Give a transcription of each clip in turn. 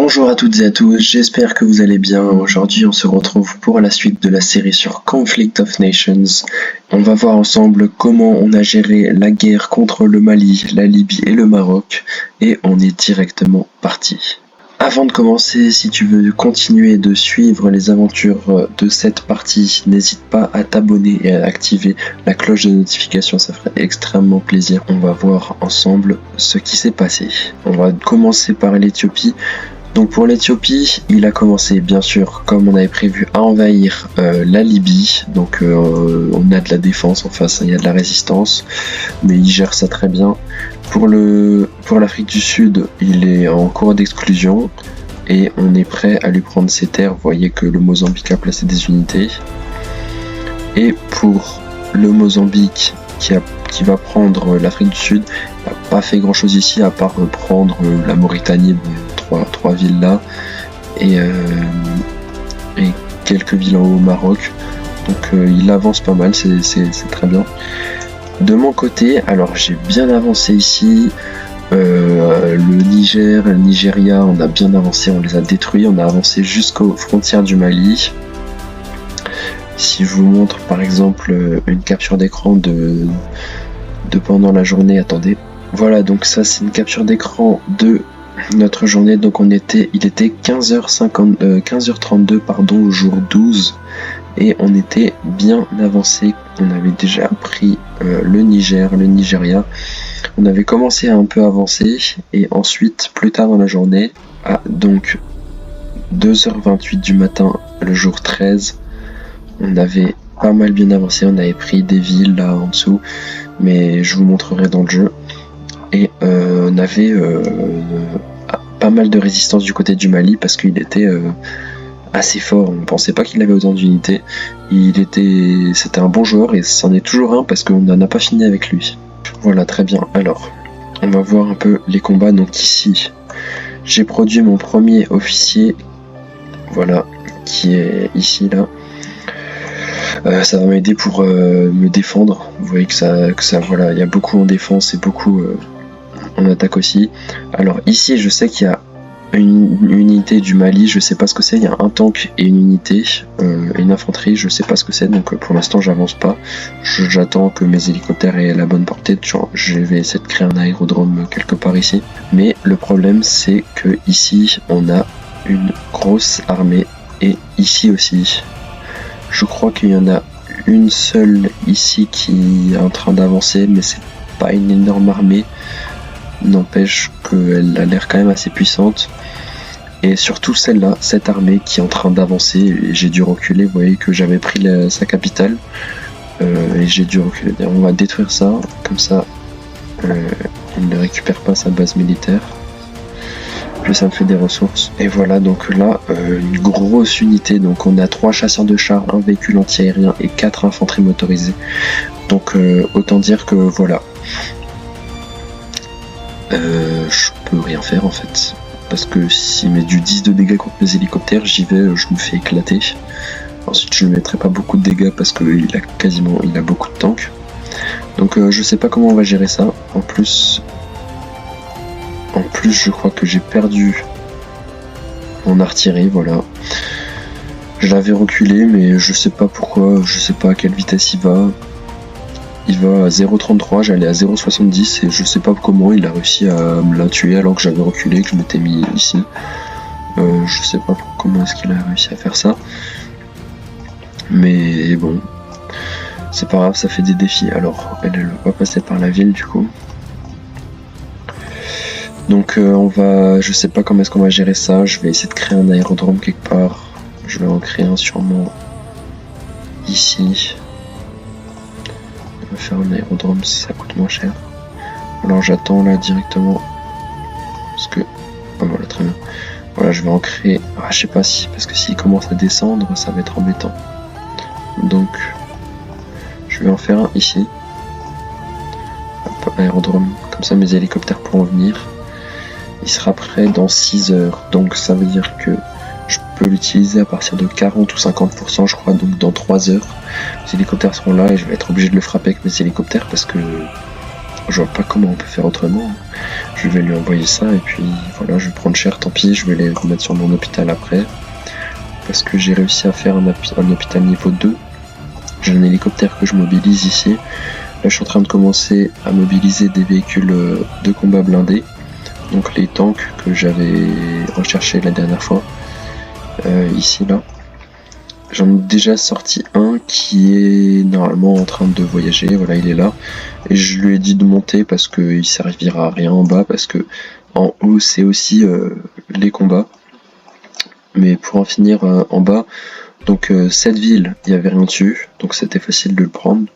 Bonjour à toutes et à tous, j'espère que vous allez bien. Aujourd'hui on se retrouve pour la suite de la série sur Conflict of Nations. On va voir ensemble comment on a géré la guerre contre le Mali, la Libye et le Maroc, et on est directement parti. Avant de commencer, si tu veux continuer de suivre les aventures de cette partie, n'hésite pas à t'abonner et à activer la cloche de notification, ça ferait extrêmement plaisir. On va voir ensemble ce qui s'est passé. On va commencer par l'Éthiopie. Donc pour l'Éthiopie, il a commencé bien sûr, comme on avait prévu, à envahir la Libye. Donc on a de la défense en face, il y a de la résistance, mais il gère ça très bien. Pour l'Afrique du Sud, il est en cours d'exclusion et on est prêt à lui prendre ses terres. Vous voyez que le Mozambique a placé des unités. Et pour le Mozambique qui va prendre l'Afrique du Sud, il n'a pas fait grand chose ici à part prendre la Mauritanie, trois villes là, et quelques villes en haut au Maroc. Donc il avance pas mal, c'est très bien. De mon côté, alors j'ai bien avancé ici. Le Niger, le Nigeria, on a bien avancé, on les a détruits, on a avancé jusqu'aux frontières du Mali. Si je vous montre par exemple une capture d'écran de pendant la journée, attendez. Voilà, donc ça c'est une capture d'écran de notre journée. Donc il était 15h32 pardon, jour 12, et on était bien avancé. On avait déjà pris le Niger, le Nigeria. On avait commencé à un peu avancer, et ensuite plus tard dans la journée, à donc 2h28 du matin, le jour 13, on avait pas mal bien avancé. On avait pris des villes là en dessous, mais je vous montrerai dans le jeu. Et on avait pas mal de résistance du côté du Mali parce qu'il était assez fort. On ne pensait pas qu'il avait autant d'unités. C'était un bon joueur et c'en est toujours un parce qu'on n'en a pas fini avec lui. Voilà, très bien. Alors, on va voir un peu les combats. Donc ici, j'ai produit mon premier officier. Voilà, qui est ici là. Ça va m'aider pour me défendre. Vous voyez que ça voilà, il y a beaucoup en défense et beaucoup en attaque aussi. Alors ici, je sais qu'il y a une unité du Mali, je sais pas ce que c'est. Il y a un tank et une unité, une infanterie, je sais pas ce que c'est. Donc pour l'instant, j'avance pas. J'attends que mes hélicoptères aient la bonne portée. Je vais essayer de créer un aérodrome quelque part ici. Mais le problème, c'est que ici, on a une grosse armée, et ici aussi. Je crois qu'il y en a une seule ici qui est en train d'avancer, mais c'est pas une énorme armée. N'empêche qu'elle a l'air quand même assez puissante. Et surtout celle-là, cette armée qui est en train d'avancer, et j'ai dû reculer. Vous voyez que j'avais pris sa capitale, et j'ai dû reculer. On va détruire ça, comme ça il ne récupère pas sa base militaire. Puis ça me fait des ressources. Et voilà, donc là, une grosse unité. Donc on a 3 chasseurs de chars, un véhicule anti-aérien et 4 infanteries motorisées. Donc autant dire que voilà. Je peux rien faire en fait. Parce que s'il met du 10 de dégâts contre mes hélicoptères, j'y vais, je me fais éclater. Ensuite je ne mettrai pas beaucoup de dégâts parce qu'il a beaucoup de tanks. Donc je sais pas comment on va gérer ça. En plus, je crois que j'ai perdu mon artillerie, voilà. Je l'avais reculé, mais je sais pas pourquoi, je sais pas à quelle vitesse il va. Il va à 0,33, j'allais à 0,70 et je sais pas comment il a réussi à me la tuer alors que j'avais reculé, que je m'étais mis ici. Je sais pas comment est-ce qu'il a réussi à faire ça. Mais bon, c'est pas grave, ça fait des défis. Alors, elle va passer par la ville du coup. Donc je sais pas comment est-ce qu'on va gérer ça. Je vais essayer de créer un aérodrome quelque part. Je vais en créer un sûrement ici. On va faire un aérodrome si ça coûte moins cher. Alors j'attends là directement. Parce que... Ah voilà, très bien. Voilà, je vais en créer... Ah, je sais pas si... Parce que s'il commence à descendre, ça va être embêtant. Donc... Je vais en faire un ici. Hop, aérodrome. Comme ça mes hélicoptères pourront venir. Il sera prêt dans 6 heures. Donc ça veut dire que je peux l'utiliser à partir de 40 ou 50%, je crois. Donc dans 3 heures, les hélicoptères seront là et je vais être obligé de le frapper avec mes hélicoptères parce que Je vois pas comment on peut faire autrement. Je vais lui envoyer ça et puis voilà, je vais prendre cher, tant pis, je vais les remettre sur mon hôpital après. Parce que j'ai réussi à faire un hôpital niveau 2. J'ai un hélicoptère que je mobilise ici. Là je suis en train de commencer à mobiliser des véhicules de combat blindés. Donc les tanks que j'avais recherchés la dernière fois. Ici là. J'en ai déjà sorti un qui est normalement en train de voyager, voilà il est là. Et je lui ai dit de monter parce qu'il servira à rien en bas, parce que en haut c'est aussi les combats. Mais pour en finir en bas, donc cette ville, il n'y avait rien dessus, donc c'était facile de le prendre.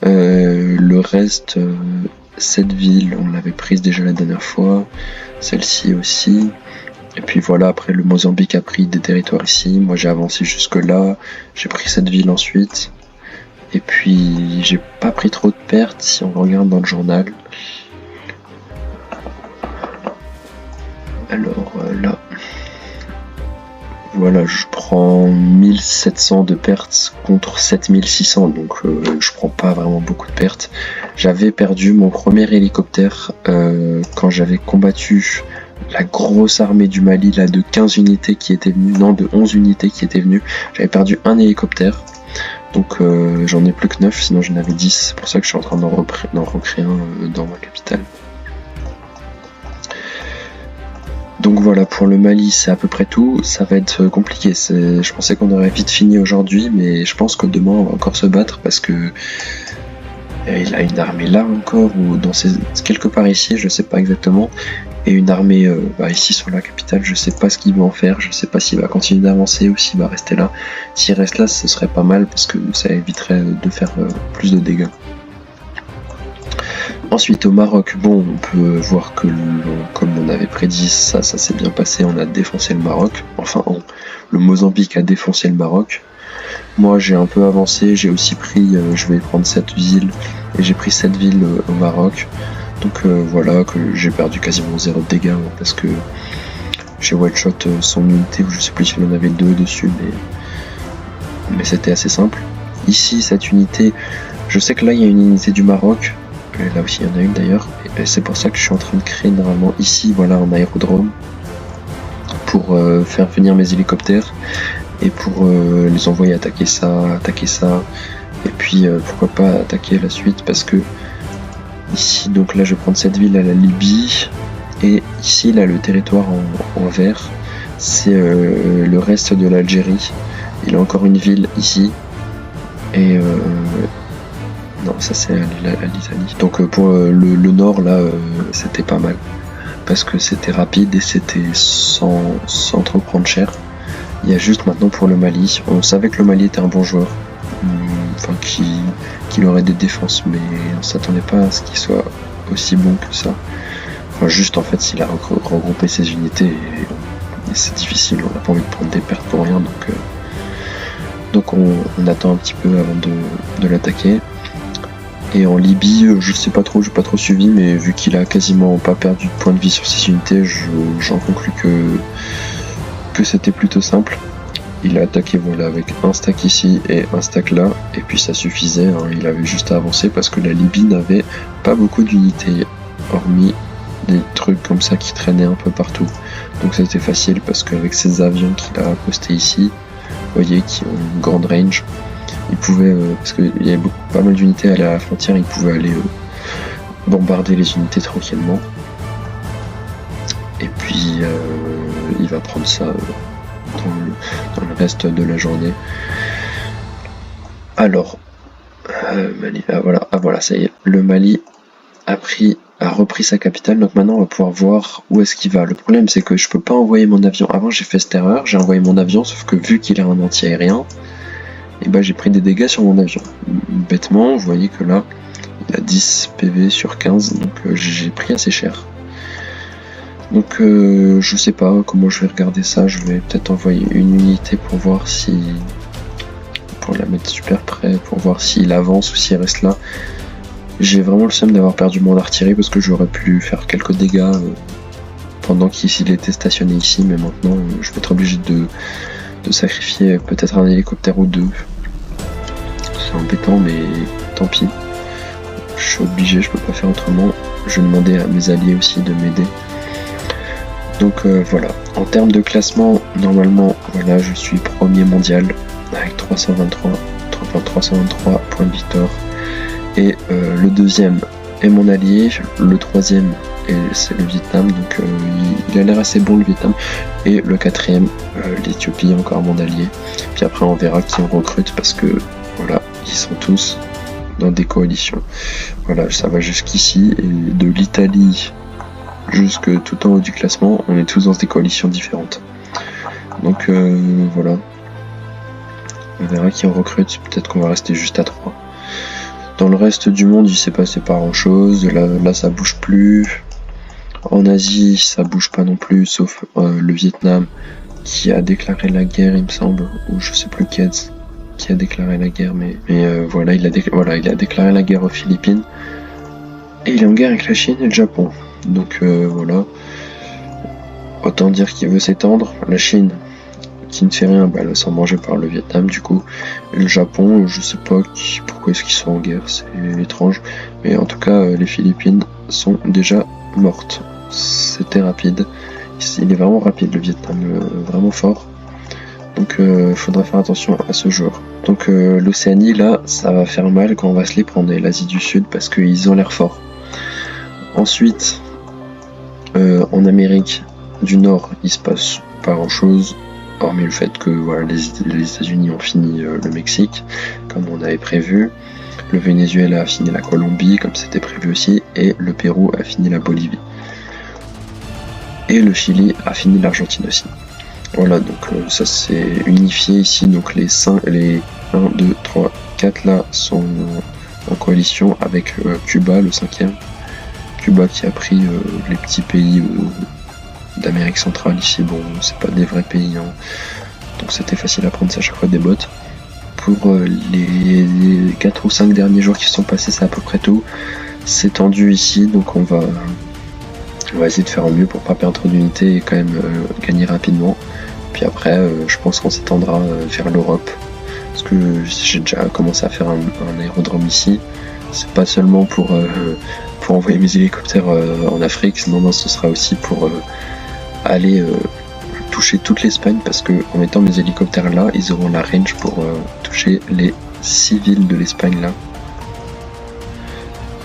Le reste, cette ville, on l'avait prise déjà la dernière fois, celle-ci aussi. Et puis voilà, après le Mozambique a pris des territoires ici, moi j'ai avancé jusque là, j'ai pris cette ville ensuite. Et puis j'ai pas pris trop de pertes si on regarde dans le journal. Alors là, voilà, je prends 1700 de pertes contre 7600, donc je prends pas vraiment beaucoup de pertes. J'avais perdu mon premier hélicoptère quand j'avais combattu la grosse armée du Mali là de 15 unités qui étaient venues, non de 11 unités qui étaient venues. J'avais perdu un hélicoptère, donc j'en ai plus que 9, sinon j'en avais 10, c'est pour ça que je suis en train d'en recréer un dans ma capitale. Donc voilà, pour le Mali c'est à peu près tout, ça va être compliqué, je pensais qu'on aurait vite fini aujourd'hui, mais je pense que demain on va encore se battre parce que il a une armée là encore, ou dans quelque part ici, je sais pas exactement, et une armée ici sur la capitale, je sais pas ce qu'il va en faire, je sais pas s'il va continuer d'avancer ou s'il va rester là. S'il reste là, ce serait pas mal parce que ça éviterait de faire plus de dégâts. Ensuite au Maroc, bon, on peut voir que comme on avait prédit, ça s'est bien passé, on a défoncé le Maroc, enfin le Mozambique a défoncé le Maroc. Moi j'ai un peu avancé, j'ai aussi pris, je vais prendre cette ville, et j'ai pris cette ville au Maroc. Donc voilà, que j'ai perdu quasiment 0 de dégâts, parce que j'ai one-shot son unité, ou je sais plus s'il en avait 2 dessus, mais c'était assez simple. Ici, cette unité, je sais que là il y a une unité du Maroc, là aussi il y en a une d'ailleurs, et c'est pour ça que je suis en train de créer normalement ici, voilà, un aérodrome, pour faire venir mes hélicoptères, et pour les envoyer attaquer ça, et puis pourquoi pas attaquer la suite, parce que ici, donc là je vais prendre cette ville à la Libye, et ici là le territoire en vert, c'est le reste de l'Algérie. Il y a encore une ville ici, et non ça c'est l'Italie. Donc pour le nord là c'était pas mal, parce que c'était rapide et c'était sans trop prendre cher. Il y a juste maintenant pour le Mali, on savait que le Mali était un bon joueur, enfin qu'il aurait des défenses, mais on s'attendait pas à ce qu'il soit aussi bon que ça. Enfin juste en fait il a regroupé ses unités et c'est difficile, on n'a pas envie de prendre des pertes pour rien, donc on attend un petit peu avant de l'attaquer. Et en Libye, je sais pas trop, j'ai pas trop suivi, mais vu qu'il a quasiment pas perdu de points de vie sur ses unités, j'en conclus que c'était plutôt simple. Il a attaqué voilà avec un stack ici et un stack là, et puis ça suffisait, hein, il avait juste à avancer parce que la Libye n'avait pas beaucoup d'unités, hormis des trucs comme ça qui traînaient un peu partout. Donc c'était facile parce qu'avec ces avions qu'il a postés ici, vous voyez, qui ont une grande range, il pouvait, parce qu'il y avait pas mal d'unités à la frontière, il pouvait aller bombarder les unités tranquillement. Et puis il va prendre ça dans le reste de la journée. Alors, Mali, voilà, ça y est, le Mali a repris sa capitale, donc maintenant on va pouvoir voir où est-ce qu'il va. Le problème c'est que je peux pas envoyer mon avion. Avant j'ai fait cette erreur, j'ai envoyé mon avion, sauf que vu qu'il a un anti-aérien, et bah j'ai pris des dégâts sur mon avion. Bêtement, vous voyez que là, il a 10 PV sur 15, donc j'ai pris assez cher. Donc je sais pas comment je vais regarder ça, je vais peut-être envoyer une unité pour voir si... pour la mettre super près, pour voir s'il avance ou s'il reste là. J'ai vraiment le seum d'avoir perdu mon artillerie parce que j'aurais pu faire quelques dégâts pendant qu'il était stationné ici, mais maintenant je vais être obligé de sacrifier peut-être un hélicoptère ou deux. C'est embêtant, mais tant pis. je suis obligé, je peux pas faire autrement. Je vais demander à mes alliés aussi de m'aider. Donc voilà, en termes de classement, normalement, voilà, je suis premier mondial avec 323 points de victoire. Et le deuxième est mon allié, le troisième c'est le Vietnam, donc il a l'air assez bon le Vietnam. Et le quatrième, l'Éthiopie, encore mon allié. Puis après on verra qui on recrute parce que voilà, ils sont tous dans des coalitions. Voilà, ça va jusqu'ici, et de l'Italie jusque tout en haut du classement, on est tous dans des coalitions différentes. Donc voilà, on verra qui on recrute, peut-être qu'on va rester juste à 3. Dans le reste du monde, il s'est passé pas grand chose, là ça bouge plus. En Asie, ça bouge pas non plus, sauf le Vietnam qui a déclaré la guerre, il me semble, ou je sais plus qui a déclaré la guerre, mais voilà, il a déclaré la guerre aux Philippines. Et il est en guerre avec la Chine et le Japon. Donc voilà. Autant dire qu'il veut s'étendre. La Chine, qui ne fait rien, elle va s'en manger par le Vietnam du coup. Et le Japon, je sais pas pourquoi est-ce qu'ils sont en guerre, c'est étrange. Mais en tout cas, les Philippines sont déjà mortes. C'était rapide. Il est vraiment rapide le Vietnam, vraiment fort. Donc faudra faire attention à ce joueur. Donc l'Océanie là, ça va faire mal quand on va se les prendre, et l'Asie du Sud parce qu'ils ont l'air forts. Ensuite, en Amérique du Nord, il se passe pas grand chose, hormis le fait que voilà, les États-Unis ont fini le Mexique, comme on avait prévu. Le Venezuela a fini la Colombie, comme c'était prévu aussi, et le Pérou a fini la Bolivie. Et le Chili a fini l'Argentine aussi. Voilà, donc ça c'est unifié ici, donc les 1, 2, 3, 4 là sont en coalition avec Cuba, le 5e. Cuba qui a pris les petits pays d'Amérique centrale ici, bon c'est pas des vrais pays, hein. Donc c'était facile à prendre, c'est à chaque fois des bots. Pour les 4 ou 5 derniers jours qui sont passés, c'est à peu près tout. C'est tendu ici, donc on va essayer de faire au mieux pour pas perdre d'unité et quand même gagner rapidement. Puis après, je pense qu'on s'étendra vers l'Europe, parce que j'ai déjà commencé à faire un aérodrome ici. C'est pas seulement pour envoyer mes hélicoptères en Afrique, non, ce sera aussi pour aller toucher toute l'Espagne, parce que en mettant mes hélicoptères là, ils auront la range pour toucher les 6 villes de l'Espagne là.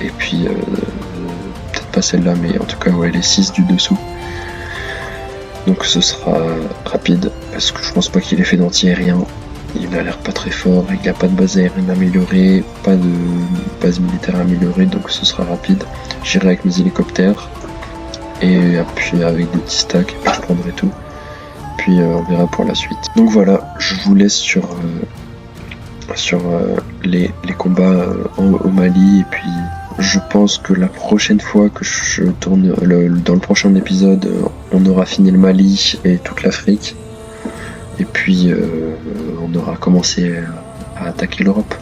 Et puis peut-être pas celle-là, mais en tout cas ouais, les 6 du dessous. Donc ce sera rapide, parce que je pense pas qu'il ait fait d'anti-aérien. Il a l'air pas très fort, il a pas de base aérienne améliorée, pas de base militaire améliorée, donc ce sera rapide. J'irai avec mes hélicoptères, et puis avec des petits stacks, et puis je prendrai tout. Puis on verra pour la suite. Donc voilà, je vous laisse sur les combats au Mali, et puis je pense que la prochaine fois que je tourne dans le prochain épisode, on aura fini le Mali et toute l'Afrique, et puis on aura commencé à attaquer l'Europe.